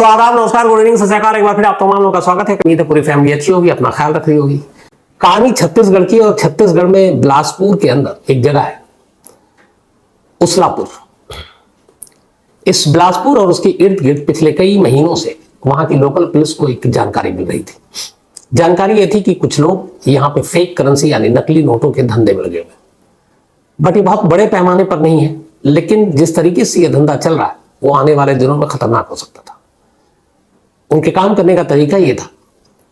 तो आदाब, नमस्कार, गुड इवनिंग, सत श्री अकाल। एक बार फिर आप तमाम लोगों का स्वागत है। उम्मीद है पूरी फैमिली अच्छी होगी, अपना ख्याल रख रही होगी। कहानी छत्तीसगढ़ की, और छत्तीसगढ़ में बिलासपुर के अंदर एक जगह है उसलापुर। इस बिलासपुर और उसके इर्द गिर्द पिछले कई महीनों से वहां की लोकल पुलिस को एक जानकारी मिल रही थी। जानकारी यह थी कि कुछ लोग यहाँ पे फेक करेंसी यानी नकली नोटों के धंधे में लगे हुए। बट ये बहुत बड़े पैमाने पर नहीं है, लेकिन जिस तरीके से यह धंधा चल रहा है वो आने वाले दिनों में खतरनाक हो सकता था। उनके काम करने का तरीका यह था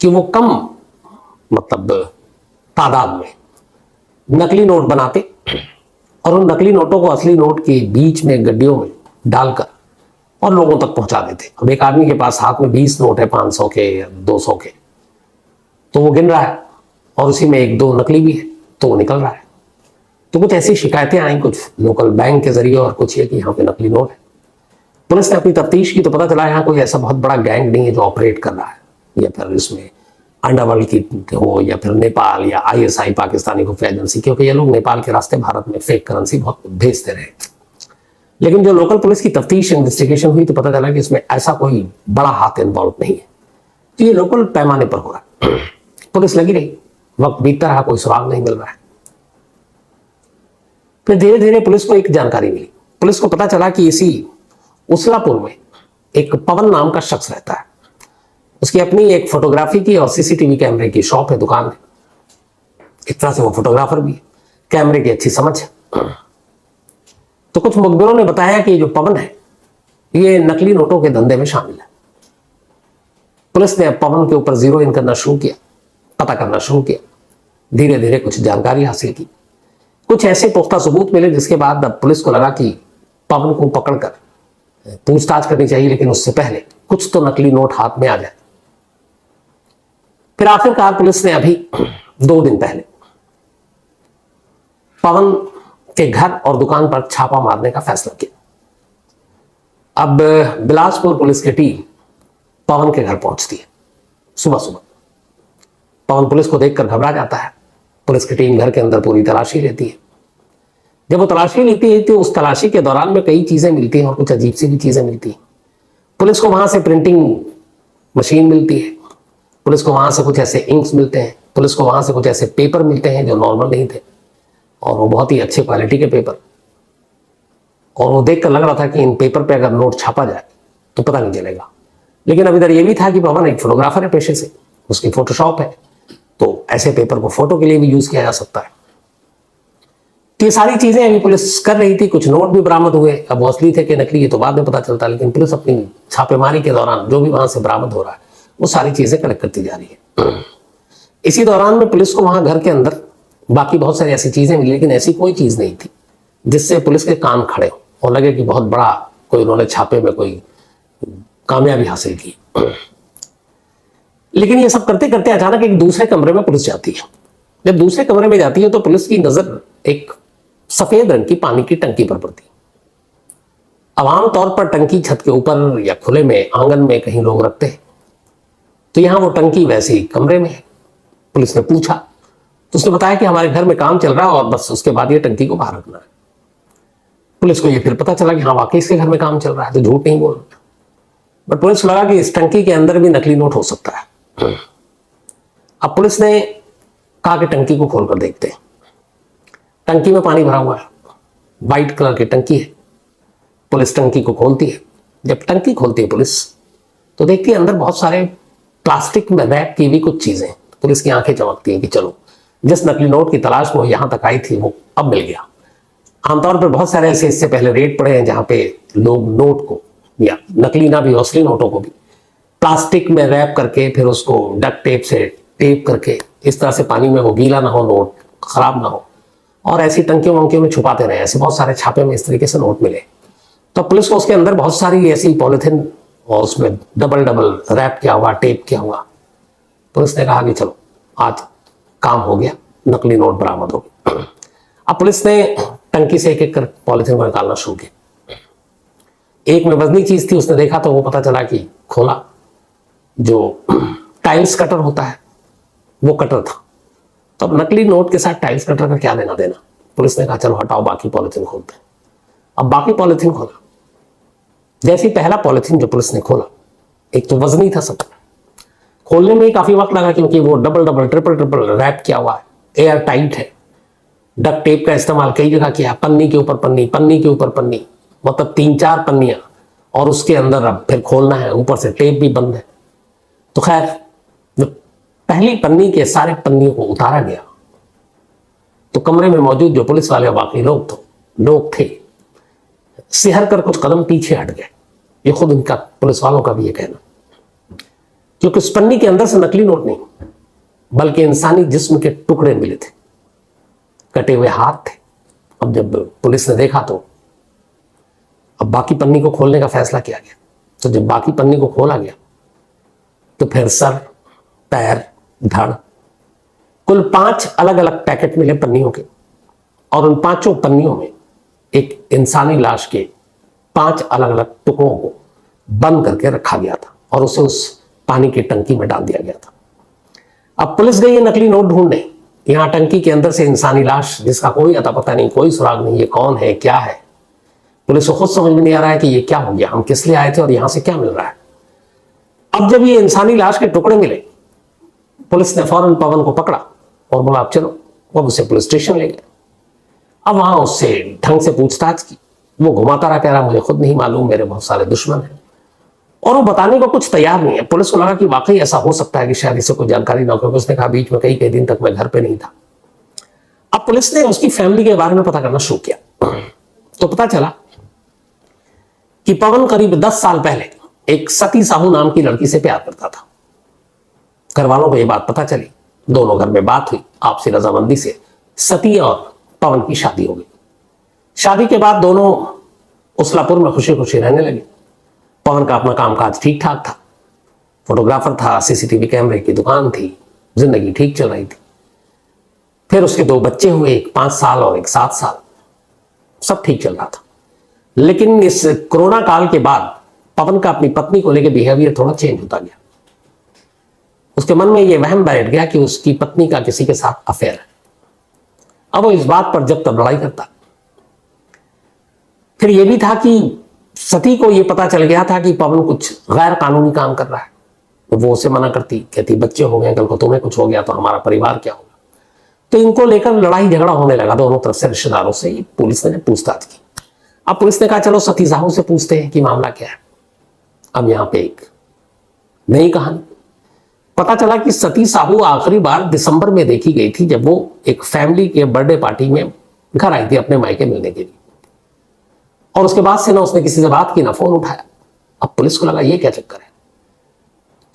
कि वो कम तादाद में नकली नोट बनाते और उन नकली नोटों को असली नोट के बीच में गड्डियों में डालकर और लोगों तक पहुंचा देते। अब एक आदमी के पास हाथ में 20 नोट है, 500 के या 200 के, तो वो गिन रहा है और उसी में एक दो नकली भी है, तो वो निकल रहा है। तो कुछ ऐसी शिकायतें आई, कुछ लोकल बैंक के जरिए और कुछ ये कि यहाँ पे नकली नोट है। पुलिस ने अपनी तफ्तीश की तो पता चला यहाँ कोई ऐसा बहुत बड़ा गैंग नहीं है जो ऑपरेट कर रहा है, या फिर इसमें अंडरवर्ल्ड की हो, या फिर नेपाल या ISI पाकिस्तानी खुफिया एजेंसी, क्योंकि ये लोग नेपाल के रास्ते भारत में फेक करेंसी बहुत भेजते रहे। लेकिन जो लोकल पुलिस की तफ्तीश इन्वेस्टिगेशन हुई तो पता चला कि इसमें ऐसा कोई बड़ा हाथ इन्वॉल्व नहीं है। तो ये लोकल पैमाने पर हो रहा है। पुलिस लगी रही, वक्त बीतता रहा, कोई सुराग नहीं मिल रहा है। फिर धीरे धीरे पुलिस को एक जानकारी मिली। पुलिस को पता चला कि इसी उसलापुर में एक पवन नाम का शख्स रहता है। उसकी अपनी एक फोटोग्राफी की और CCTV कैमरे की शॉप है, दुकान है। एक तरह से वो फोटोग्राफर भी है, कैमरे की अच्छी समझ है। तो कुछ मुखबिरों ने बताया कि जो पवन है ये नकली नोटों के धंधे में शामिल है। पुलिस ने अब पवन के ऊपर जीरो इन करना शुरू किया, पता करना शुरू किया। धीरे धीरे कुछ जानकारी हासिल की, कुछ ऐसे पुख्ता सबूत मिले जिसके बाद अब पुलिस को लगा कि पवन को पकड़कर पूछताछ करनी चाहिए, लेकिन उससे पहले कुछ तो नकली नोट हाथ में आ जाए। फिर आखिरकार पुलिस ने अभी 2 दिन पहले पवन के घर और दुकान पर छापा मारने का फैसला किया। अब बिलासपुर पुलिस की टीम पवन के घर पहुंचती है सुबह सुबह। पवन पुलिस को देखकर घबरा जाता है। पुलिस की टीम घर के अंदर पूरी तलाशी लेती है। जब वो तलाशी लेती है तो उस तलाशी के दौरान में कई चीजें मिलती हैं और कुछ अजीब सी भी चीजें मिलती हैं। पुलिस को वहां से प्रिंटिंग मशीन मिलती है, पुलिस को वहां से कुछ ऐसे इंक्स मिलते हैं, पुलिस को वहां से कुछ ऐसे पेपर मिलते हैं जो नॉर्मल नहीं थे, और वो बहुत ही अच्छे क्वालिटी के पेपर। और वो देखकर लग रहा था कि इन पेपर पे अगर नोट छापा जाए तो पता नहीं चलेगा। लेकिन अब इधर ये भी था कि पवन एक फोटोग्राफर है पेशे से, उसकी फोटोशॉप है, तो ऐसे पेपर को फोटो के लिए भी यूज किया जा सकता है। तो ये सारी चीजें अभी पुलिस कर रही थी। कुछ नोट भी बरामद हुए। अब वो असली थे कि नकली ये तो बाद में पता चलता, लेकिन पुलिस अपनी छापेमारी के दौरान जो भी वहां से बरामद हो रहा है वो सारी चीजें कलेक्ट करती जा रही है। इसी दौरान में पुलिस को वहां घर के अंदर बाकी बहुत सारी ऐसी चीजें मिली, लेकिन ऐसी कोई चीज नहीं थी जिससे पुलिस के कान खड़े हो और लगे कि बहुत बड़ा कोई उन्होंने छापे में कोई कामयाबी हासिल की। लेकिन ये सब करते करते अचानक एक दूसरे कमरे में पुलिस जाती है। जब दूसरे कमरे में जाती है तो पुलिस की नजर एक सफेद रंग की पानी की टंकी पर पड़ती। अब आमतौर पर टंकी छत के ऊपर या खुले में आंगन में कहीं लोग रखते हैं, तो यहां वो टंकी वैसे ही कमरे में है। पुलिस ने पूछा तो उसने बताया कि हमारे घर में काम चल रहा है और बस उसके बाद ये टंकी को बाहर रखना है। पुलिस को ये फिर पता चला कि हाँ वाकई इसके घर में काम चल रहा है, तो झूठ नहीं बोल रहा। बट पुलिस को लगा कि इस टंकी के अंदर भी नकली नोट हो सकता है। अब पुलिस ने कहा कि टंकी को खोलकर देखते हैं। टंकी में पानी भरा हुआ है, व्हाइट कलर की टंकी है। पुलिस टंकी को खोलती है। जब टंकी खोलती है पुलिस तो देखती है अंदर बहुत सारे प्लास्टिक में रैप की भी कुछ चीजें। पुलिस की आंखें चमकती हैं कि चलो, जिस नकली नोट की तलाश में यहां तक आई थी वो अब मिल गया। आमतौर पर बहुत सारे ऐसे इससे पहले रेड पड़े हैं जहां पे लोग नोट को, या नकली ना भी असली नोटों को भी प्लास्टिक में रैप करके फिर उसको डक्ट टेप से टेप करके इस तरह से पानी में वो गीला ना हो, नोट खराब ना हो, और ऐसी टंकियों वंकियों में छुपाते रहे। ऐसे बहुत सारे छापे में इस तरीके से नोट मिले। तो पुलिस को उसके अंदर बहुत सारी ऐसी पॉलिथीन और उसमें डबल डबल रैप किया हुआ, टेप किया हुआ। पुलिस ने कहा कि चलो आज काम हो गया, नकली नोट बरामद हो गए। अब पुलिस ने टंकी से एक एक कर पॉलिथीन को निकालना शुरू किया। एक में वजनी चीज थी, उसने देखा तो वो पता चला कि खोला, जो टाइल्स कटर होता है वो कटर था। तो अब नकली नोट के साथ टाइल्स कटर का क्या लेना देना। पुलिस ने कहा चलो हटाओ, बाकी पॉलिथीन खोलते हैं। अब बाकी पॉलिथीन खोला। जैसे ही पहला पॉलिथीन जो पुलिस ने खोला एक तो वजनी था सब, खोलने में ही काफी वक्त लगा क्योंकि वो double double triple triple wrap किया हुआ है, एयर टाइट है। डक टेप का इस्तेमाल कई जगह किया, पन्नी के ऊपर पन्नी, पन्नी के ऊपर पन्नी, मतलब 3-4 पन्नियां, और उसके अंदर अब फिर खोलना है, ऊपर से टेप भी बंद है। तो खैर जो पहली पन्नी के सारे पन्नियों को उतारा गया तो कमरे में मौजूद जो पुलिस वाले बाकी लोग थे सिहर कर कुछ कदम पीछे हट गए। ये खुद उनका, पुलिस वालों का भी ये कहना, क्योंकि उस पन्नी के अंदर से नकली नोट नहीं बल्कि इंसानी जिस्म के टुकड़े मिले थे, कटे हुए हाथ थे। अब जब पुलिस ने देखा तो अब बाकी पन्नी को खोलने का फैसला किया गया। तो जब बाकी पन्नी को खोला गया तो फिर सर, पैर, धड़, कुल 5 अलग अलग पैकेट मिले पन्नियों के, और उन 5 पन्नियों में एक इंसानी लाश के 5 अलग अलग टुकड़ों को बंद करके रखा गया था और उसे उस पानी की टंकी में डाल दिया गया था। अब पुलिस गई है नकली नोट ढूंढने, यहां टंकी के अंदर से इंसानी लाश जिसका कोई अता पता नहीं, कोई सुराग नहीं, ये कौन है, क्या है। पुलिस को खुद समझ में नहीं आ रहा है कि ये क्या हो गया, हम किस लिए आए थे और यहां से क्या मिल रहा है। अब जब ये इंसानी लाश के टुकड़े मिले, पुलिस ने फौरन पवन को पकड़ा और बोला अब चलो। अब उसे पुलिस स्टेशन ले गए। अब वहां उससे ढंग से पूछताछ की। वो घुमाता रहा, कह रहा मुझे खुद नहीं मालूम, मेरे बहुत सारे दुश्मन हैं, और वो बताने को कुछ तैयार नहीं है। पुलिस को लगा कि वाकई ऐसा हो सकता है कि शायद इसे कोई जानकारी ना हो, क्योंकि उसने कहा बीच में कई दिन तक मैं घर पे नहीं था। अब पुलिस ने उसकी फैमिली के बारे में पता करना शुरू किया तो पता चला कि पवन करीब 10 साल पहले एक सती साहू नाम की लड़की से प्यार करता था। घर वालों को यह बात पता चली, दोनों घर में बात हुई, आपसी रजामंदी से सती और पवन की शादी हो गई। शादी के बाद दोनों उसलापुर में खुशी खुशी रहने लगे। पवन का अपना कामकाज ठीक ठाक था, फोटोग्राफर था, सीसीटीवी कैमरे की दुकान थी, जिंदगी ठीक चल रही थी। फिर उसके 2 बच्चे हुए, एक 5 साल और एक 7 साल, सब ठीक चल रहा था। लेकिन इस कोरोना काल के बाद पवन का अपनी पत्नी को लेकर बिहेवियर थोड़ा चेंज होता गया। उसके मन में यह वहम बैठ गया कि उसकी पत्नी का किसी के साथ अफेयर है। अब वो इस बात पर जब तब लड़ाई करता। फिर यह भी था कि सती को यह पता चल गया था कि पवन कुछ गैर कानूनी काम कर रहा है। वो उसे मना करती, कहती बच्चे हो गए, कल को तुम्हें कुछ हो गया तो हमारा परिवार क्या होगा। तो इनको लेकर लड़ाई झगड़ा होने लगा दोनों तरफ से, रिश्तेदारों से। पुलिस ने पूछताछ की। अब पुलिस ने कहा चलो सती साहू से पूछते हैं कि मामला क्या है। अब यहां पे एक नई कहानी पता चला कि सती साहू आखिरी बार दिसंबर में देखी गई थी, जब वो एक फैमिली के बर्थडे पार्टी में घर आई थी अपने मायके मिलने के लिए, और उसके बाद से ना उसने किसी से बात की ना फोन उठाया। अब पुलिस को लगा ये क्या चक्कर है।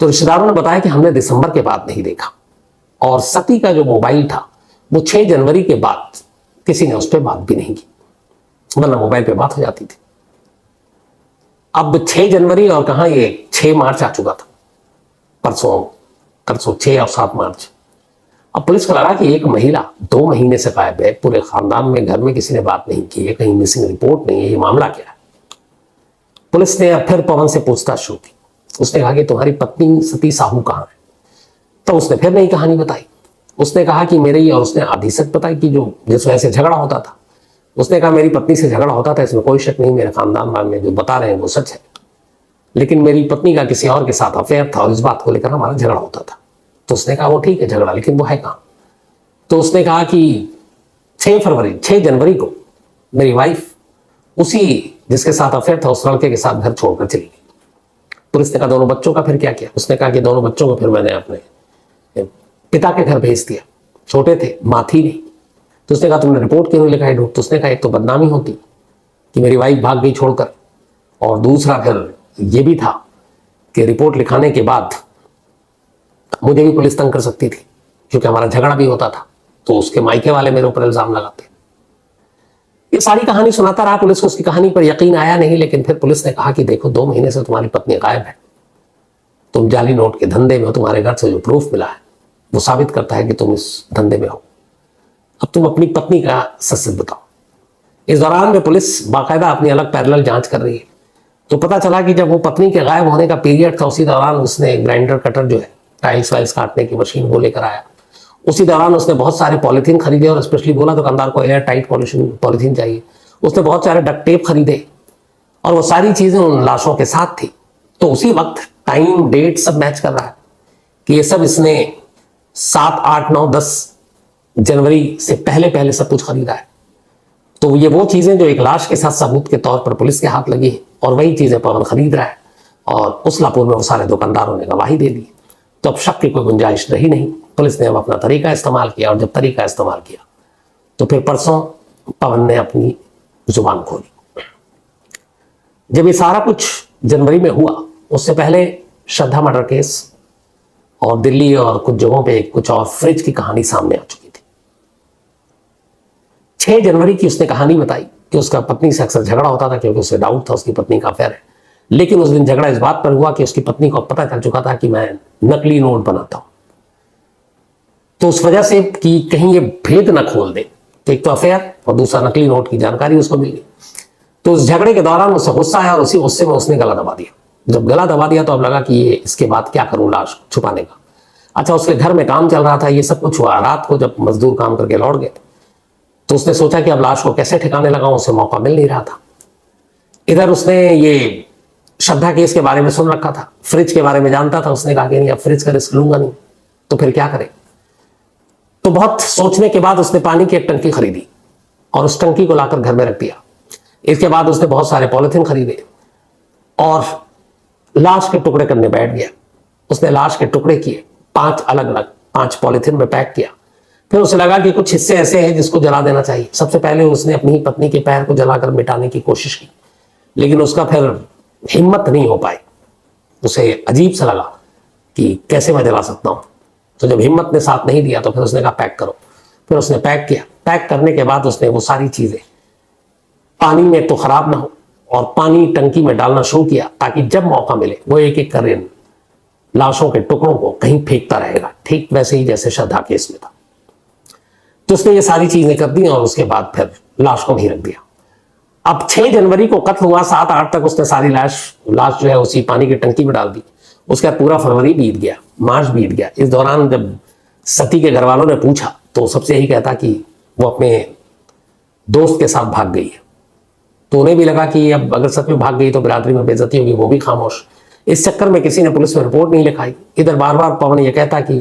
तो रिश्तेदारों ने बताया कि हमने दिसंबर के बाद नहीं देखा, और सती का जो मोबाइल था वो 6 जनवरी के बाद किसी ने उस पर बात भी नहीं की, वरना मोबाइल पे बात हो जाती थी। अब 6 जनवरी और कहां, ये 6 मार्च आ चुका था, परसों 6 और 7 मार्च। अब पुलिस को लगा कि एक महिला 2 महीने से गायब है, पूरे खानदान में घर में किसी ने बात नहीं की है, कहीं मिसिंग रिपोर्ट नहीं है, ये मामला क्या है। पुलिस ने फिर पवन से पूछताछ शुरू की। उसने कहा कि तुम्हारी पत्नी सती साहू कहां है। तो उसने फिर नई कहानी बताई। उसने कहा कि मेरी, और उसने आधी सच बताई कि जो जिस वजह से झगड़ा होता था। उसने कहा मेरी पत्नी से झगड़ा होता था, इसमें कोई शक नहीं, मेरे खानदान में जो बता रहे हैं वो सच है, लेकिन मेरी पत्नी का किसी और के साथ अफेयर था और इस बात को लेकर हमारा झगड़ा होता था। तो उसने कहा वो ठीक है झगड़ा, लेकिन वो है कहां। तो उसने कहा कि 6 जनवरी को मेरी वाइफ उसी जिसके साथ अफेयर था उस लड़के के साथ घर छोड़कर चली गई। पुलिस ने कहा दोनों बच्चों का फिर क्या किया। उसने कहा कि दोनों बच्चों को फिर मैंने अपने पिता के घर भेज दिया, छोटे थे, माँ थी नहीं। तो उसने कहा तुमने रिपोर्ट क्यों नहीं लिखाई ढूंढ। तो उसने कहा एक तो बदनामी होती कि मेरी वाइफ भाग गई छोड़कर, और दूसरा फिर ये भी था कि रिपोर्ट लिखाने के बाद मुझे भी पुलिस तंग कर सकती थी, क्योंकि हमारा झगड़ा भी होता था, तो उसके मायके वाले मेरे ऊपर इल्जाम लगाते। ये सारी कहानी सुनाता रहा। पुलिस को उसकी कहानी पर यकीन आया नहीं, लेकिन फिर पुलिस ने कहा कि देखो 2 महीने से तुम्हारी पत्नी गायब है, तुम जाली नोट के धंधे में हो, तुम्हारे घर से जो प्रूफ मिला है वो साबित करता है कि तुम इस धंधे में हो। अब तुम अपनी पत्नी का सच बताओ। इस दौरान में पुलिस बाकायदा अपनी अलग पैरेलल जांच कर रही है। तो पता चला कि जब वो पत्नी के गायब होने का पीरियड था, उसी दौरान उसने ग्राइंडर कटर जो है टाइल्स वाइल्स काटने की मशीन वो लेकर आया। उसी दौरान उसने बहुत सारे पॉलीथीन खरीदे, और स्पेशली बोला दुकानदार को एयर टाइट पॉलीथीन चाहिए। उसने बहुत सारे डक्ट टेप खरीदे, और वो सारी चीजें उन लाशों के साथ थी। तो उसी वक्त टाइम डेट सब मैच कर रहा है कि ये सब इसने 7, 8, 9, 10 जनवरी से पहले पहले सब कुछ खरीदा है। तो ये वो चीजें जो एक लाश के साथ सबूत के तौर पर पुलिस के हाथ लगी है, और वही चीजें पवन खरीद रहा है, और उस लापुर में वो सारे दुकानदारों ने गवाही दे दी। तो अब शक की कोई गुंजाइश रही नहीं। पुलिस ने अब अपना तरीका इस्तेमाल किया, और जब तरीका इस्तेमाल किया तो फिर परसों पवन ने अपनी जुबान खोली। जब ये सारा कुछ जनवरी में हुआ, उससे पहले श्रद्धा मर्डर केस और दिल्ली और कुछ जगहों पे कुछ और फ्रिज की कहानी सामने आ चुकी थी। 6 जनवरी की उसने कहानी बताई कि उसका पत्नी से अक्सर झगड़ा होता था, क्योंकि उसे डाउट था उसकी पत्नी का अफेयर है। लेकिन उस दिन झगड़ा इस बात पर हुआ कि उसकी पत्नी को पता चल चुका था कि मैं नकली नोट बनाता हूं। तो उस वजह से कि कहीं ये भेद न खोल दे, तो एक तो अफेयर और दूसरा नकली नोट की जानकारी उसको मिल गई। तो उस झगड़े के दौरान उसे गुस्सा आया, और उसी गुस्से में उसने गला दबा दिया। जब गला दबा दिया तो अब लगा कि ये इसके बाद क्या करूं लाश छुपाने का। अच्छा, उसके घर में काम चल रहा था, ये सब कुछ हुआ रात को, जब मजदूर काम करके लौट गए तो उसने सोचा कि अब लाश को कैसे ठिकाने लगाऊं, उसे मौका मिल नहीं रहा था। इधर उसने ये श्रद्धा केस के बारे में सुन रखा था, फ्रिज के बारे में जानता था। उसने कहा कि नहीं, अब फ्रिज का रिस्क लूंगा नहीं, तो फिर क्या करे। तो बहुत सोचने के बाद उसने पानी की एक टंकी खरीदी और उस टंकी को लाकर घर में रख दिया। इसके बाद उसने बहुत सारे पॉलिथीन खरीदे और लाश के टुकड़े करने बैठ गया। उसने लाश के टुकड़े किए, 5 अलग अलग 5 पॉलिथीन में पैक किया। फिर उसे लगा कि कुछ हिस्से ऐसे हैं जिसको जला देना चाहिए। सबसे पहले उसने अपनी ही पत्नी के पैर को जलाकर मिटाने की कोशिश की, लेकिन उसका फिर हिम्मत नहीं हो पाई। उसे अजीब सा लगा कि कैसे मैं जला सकता हूं। तो जब हिम्मत ने साथ नहीं दिया तो फिर उसने कहा पैक करो। फिर उसने पैक किया। पैक करने के बाद उसने वो सारी चीजें पानी में तो खराब ना हो, और पानी टंकी में डालना शुरू किया, ताकि जब मौका मिले वो एक एक कर लाशों के टुकड़ों को कहीं फेंकता रहेगा, ठीक वैसे ही जैसे श्रद्धा केस में था। तो उसने ये सारी चीजें कर दी और उसके बाद फिर लाश को भी रख दिया। अब 6 जनवरी को कत्ल हुआ, 7, 8 तक उसने सारी लाश जो है उसी पानी की टंकी में डाल दी। उसके बाद पूरा फरवरी बीत गया, मार्च बीत गया। इस दौरान जब सती के घर वालों ने पूछा तो सबसे यही कहता कि वो अपने दोस्त के साथ भाग गई है। तो उन्हें भी लगा कि अब अगर सच में भाग गई तो बिरादरी में बेइज्जती होगी, वो भी खामोश। इस चक्कर में किसी ने पुलिस में रिपोर्ट नहीं लिखाई। इधर बार बार पवन ये कहता कि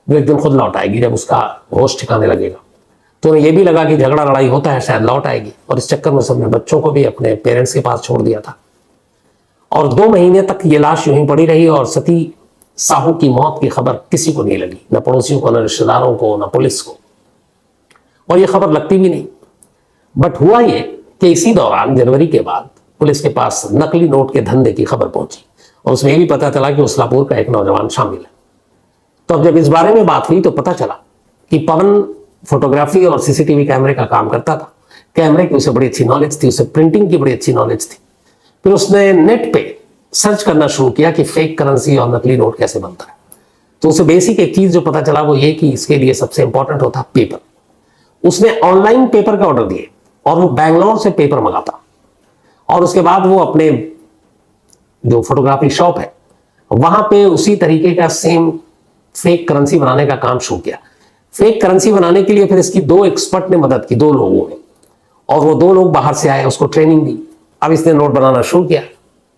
वो एक दिन खुद लौट आएगी जब उसका होश ठिकाने लगेगा। तो उन्हें यह भी लगा कि झगड़ा लड़ाई होता है, शायद लौट आएगी, और इस चक्कर में सबने बच्चों को भी अपने पेरेंट्स के पास छोड़ दिया था। और 2 महीने तक ये लाश यूं ही पड़ी रही, और सती साहू की मौत की खबर किसी को नहीं लगी, न पड़ोसियों को, न रिश्तेदारों को, न पुलिस को, और ये खबर लगती भी नहीं। बट हुआ ये कि इसी दौरान जनवरी के बाद पुलिस के पास नकली नोट के धंधे की खबर पहुंची, और उसमें यह भी पता चला कि उसलापुर का एक नौजवान शामिल है। तो अब जब इस बारे में बात हुई तो पता चला कि पवन फोटोग्राफी और सीसीटीवी कैमरे का काम करता था। कैमरे की उसे बड़ी अच्छी नॉलेज थी, उसे प्रिंटिंग की बड़ी अच्छी नॉलेज थी। फिर उसने नेट पे सर्च करना शुरू किया कि फेक करेंसी और नकली नोट कैसे बनता है। तो उसे बेसिक एक चीज जो पता चला वो ये कि इसके लिए सबसे इंपॉर्टेंट होता पेपर। उसने ऑनलाइन पेपर का ऑर्डर दिए और वो बैंगलोर से पेपर मंगाता, और उसके बाद वो अपने जो फोटोग्राफी शॉप है वहां पे उसी तरीके का सेम फेक करेंसी बनाने का काम शुरू किया। फेक करेंसी बनाने के लिए फिर इसकी 2 एक्सपर्ट ने मदद की, 2 लोगों ने, और वो 2 लोग बाहर से आए, उसको ट्रेनिंग दी। अब इसने नोट बनाना शुरू किया।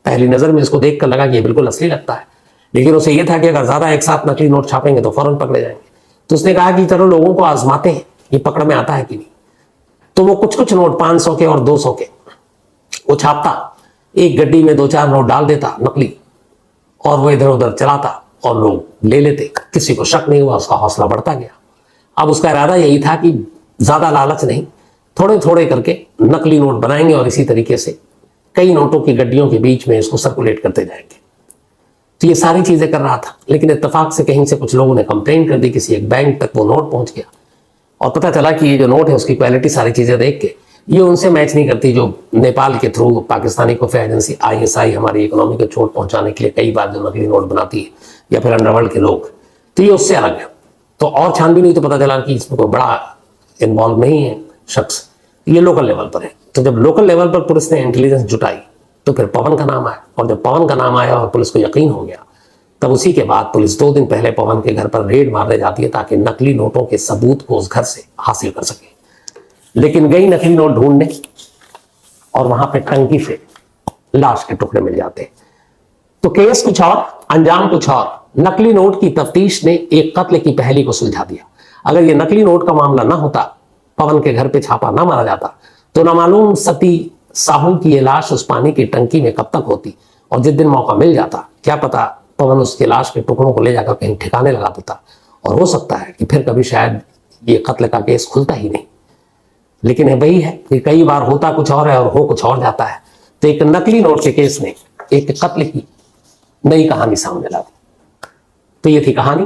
पहली नजर में इसको देखकर लगा कि ये बिल्कुल असली लगता है, लेकिन उसे यह था कि अगर ज्यादा एक साथ नकली नोट छापेंगे तो फौरन पकड़े जाएंगे। तो उसने कहा कि चलो लोगों को आजमाते हैं ये पकड़ में आता है कि नहीं। तो वो कुछ कुछ नोट 500 के और 200 के वो छापता, एक गड्डी में 2-4 नोट डाल देता नकली, और वो इधर उधर चलाता और लोग ले लेते। किसी को शक नहीं हुआ, उसका हौसला बढ़ता गया। अब उसका इरादा यही था कि ज्यादा लालच नहीं, थोड़े थोड़े करके नकली नोट बनाएंगे और इसी तरीके से कई नोटों की गड्डियों के बीच में इसको सर्कुलेट करते जाएंगे। तो ये सारी चीजें कर रहा था, लेकिन इत्तेफाक से कहीं से कुछ लोगों ने कंप्लेन कर दी, किसी एक बैंक तक वो नोट पहुंच गया, और पता चला कि ये जो नोट है उसकी क्वालिटी सारी चीजें देख के ये उनसे मैच नहीं करती जो नेपाल के थ्रू पाकिस्तानी खुफिया एजेंसी ISI हमारी इकोनॉमी को चोट पहुंचाने के लिए कई बार जो नकली नोट बनाती है, या फिर अंडरवर्ल्ड के लोग, तो ये उससे अलग है। तो और छानबीन हुई तो पता चला कि इसमें कोई बड़ा इन्वॉल्व नहीं है शख्स, ये लोकल लेवल पर है। तो जब लोकल लेवल पर पुलिस ने इंटेलिजेंस जुटाई तो फिर पवन का नाम आया, और जब पवन का नाम आया और पुलिस को यकीन हो गया, तब उसी के बाद पुलिस 2 दिन पहले पवन के घर पर रेड मारने जाती है ताकि नकली नोटों के सबूत को उस घर से हासिल कर सके। लेकिन गई नकली नोट ढूंढने, और वहां पे टंकी से लाश के टुकड़े मिल जाते। तो केस कुछ और, अंजाम कुछ और। नकली नोट की तफ्तीश ने एक कत्ल की पहेली को सुलझा दिया। अगर ये नकली नोट का मामला ना होता, पवन के घर पे छापा ना मारा जाता, तो ना मालूम सती साहू की ये लाश उस पानी की टंकी में कब तक होती, और जिस दिन मौका मिल जाता क्या पता पवन उसके लाश के टुकड़ों को ले जाकर कहीं ठिकाने लगा देता, और हो सकता है कि फिर कभी शायद ये कत्ल का केस खुलता ही नहीं। लेकिन वही है कि कई बार होता कुछ और है और हो कुछ और जाता है। तो एक नकली नोट के केस ने एक कत्ल की नई कहानी सामने ला दी। तो ये थी कहानी